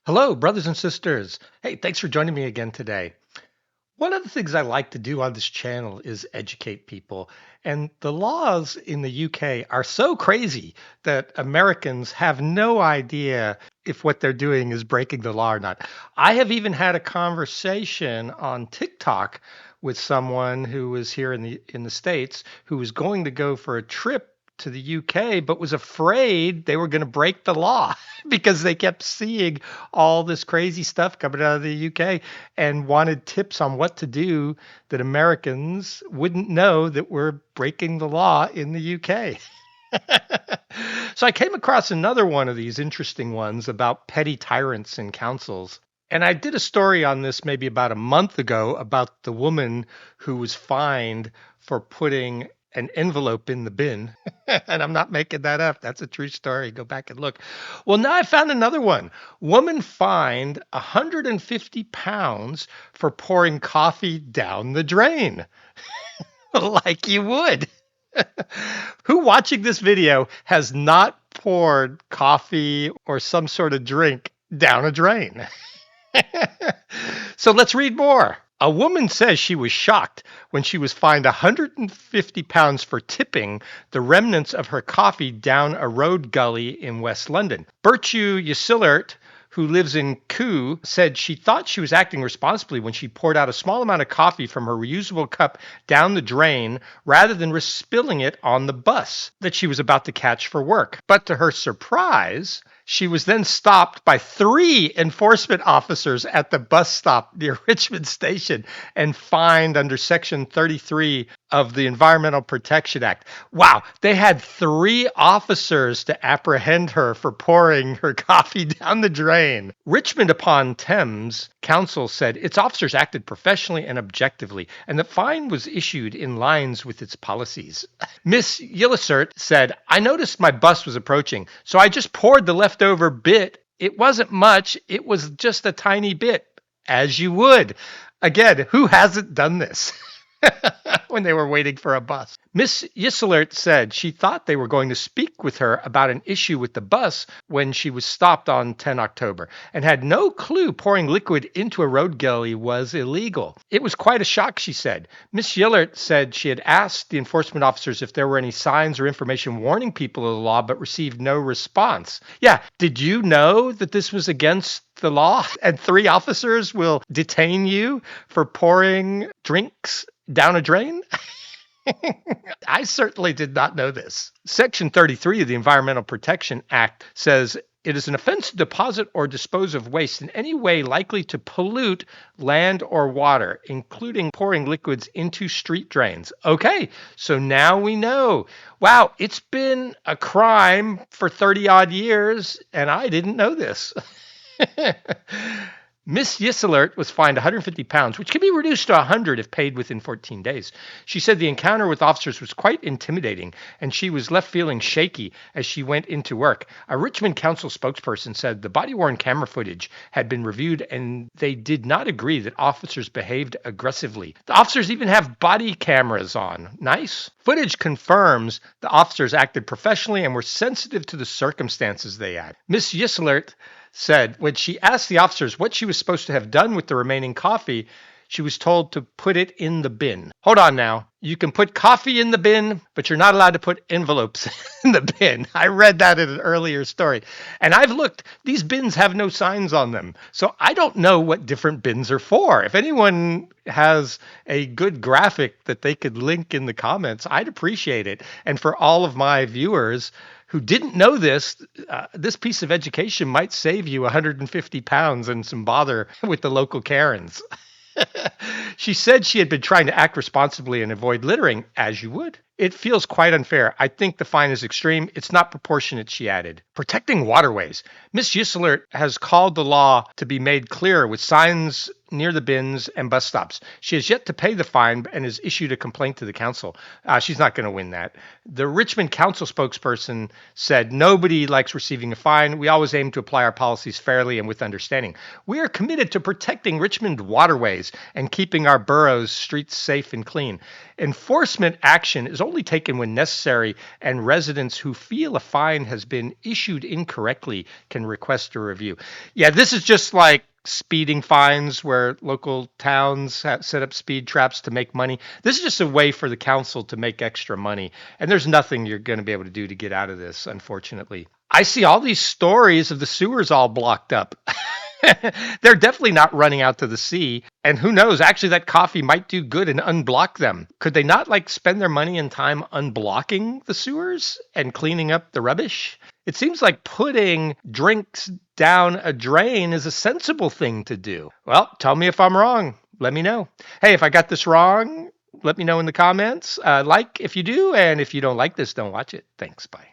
Hello, brothers and sisters. Hey, thanks for joining me again today. One of the things I like to do on this channel is educate people. And the laws in the UK are so crazy that Americans have no idea if what they're doing is breaking the law or not. I have even had a conversation on TikTok with someone who was here in the States who was going to go for a trip to the UK, but was afraid they were going to break the law because they kept seeing all this crazy stuff coming out of the UK and wanted tips on what to do that Americans wouldn't know that we're breaking the law in the UK. So I came across another one of these interesting ones about petty tyrants in councils. And I did a story on this maybe about a month ago about the woman who was fined for putting an envelope in the bin. And I'm not making that up. That's a true story. Go back and look. Well, now I found another one. Woman fined 150 pounds for pouring coffee down the drain. Like you would. Who watching this video has not poured coffee or some sort of drink down a drain? So let's read more. A woman says she was shocked when she was fined 150 pounds for tipping the remnants of her coffee down a road gully in West London. Birtue Ysilert, who lives in Kew, said she thought she was acting responsibly when she poured out a small amount of coffee from her reusable cup down the drain rather than risk spilling it on the bus that she was about to catch for work. But to her surprise, she was then stopped by 3 enforcement officers at the bus stop near Richmond Station and fined under Section 33 of the Environmental Protection Act. Wow, they had 3 officers to apprehend her for pouring her coffee down the drain. Richmond upon Thames Council said its officers acted professionally and objectively, and the fine was issued in lines with its policies. Miss Yillisert said, I noticed my bus was approaching, so I just poured the leftover bit. It wasn't much, it was just a tiny bit, as you would. Again, who hasn't done this? When they were waiting for a bus. Miss Yisselert said she thought they were going to speak with her about an issue with the bus when she was stopped on 10 October and had no clue pouring liquid into a road gully was illegal. It was quite a shock, she said. Miss Yillert said she had asked the enforcement officers if there were any signs or information warning people of the law but received no response. Yeah, did you know that this was against the law and 3 officers will detain you for pouring drinks down a drain? I certainly did not know this. Section 33 of the Environmental Protection Act says it is an offense to deposit or dispose of waste in any way likely to pollute land or water, including pouring liquids into street drains. Okay, so now we know. Wow, it's been a crime for 30 odd years, and I didn't know this. Miss Yisselert was fined 150 pounds, which can be reduced to 100 if paid within 14 days. She said the encounter with officers was quite intimidating, and she was left feeling shaky as she went into work. A Richmond Council spokesperson said the body-worn camera footage had been reviewed, and they did not agree that officers behaved aggressively. The officers even have body cameras on. Nice. Footage confirms the officers acted professionally and were sensitive to the circumstances they had. Miss Yisselert said when she asked the officers what she was supposed to have done with the remaining coffee, she was told to put it in the bin. Hold on now. You can put coffee in the bin, but you're not allowed to put envelopes in the bin. I read that in an earlier story. And I've looked, these bins have no signs on them. So I don't know what different bins are for. If anyone has a good graphic that they could link in the comments, I'd appreciate it. And for all of my viewers who didn't know this, this piece of education might save you 150 pounds and some bother with the local Karens. She said she had been trying to act responsibly and avoid littering, as you would. It feels quite unfair. I think the fine is extreme. It's not proportionate, she added. Protecting waterways. Miss Yisselert has called the law to be made clearer with signs near the bins and bus stops. She has yet to pay the fine and has issued a complaint to the council. She's not going to win that. The Richmond Council spokesperson said, "Nobody likes receiving a fine. We always aim to apply our policies fairly and with understanding. We are committed to protecting Richmond waterways and keeping our borough's streets safe and clean. Enforcement action is only taken when necessary, and residents who feel a fine has been issued incorrectly can request a review." Yeah, this is just like speeding fines where local towns set up speed traps to make money. This is just a way for the council to make extra money. And there's nothing you're going to be able to do to get out of this, unfortunately. I see all these stories of the sewers all blocked up. They're definitely not running out to the sea. And who knows, actually, that coffee might do good and unblock them. Could they not like spend their money and time unblocking the sewers and cleaning up the rubbish? It seems like putting drinks down a drain is a sensible thing to do. Well, tell me if I'm wrong. Let me know. Hey, if I got this wrong, let me know in the comments. Like if you do, and if you don't like this, don't watch it. Thanks. Bye.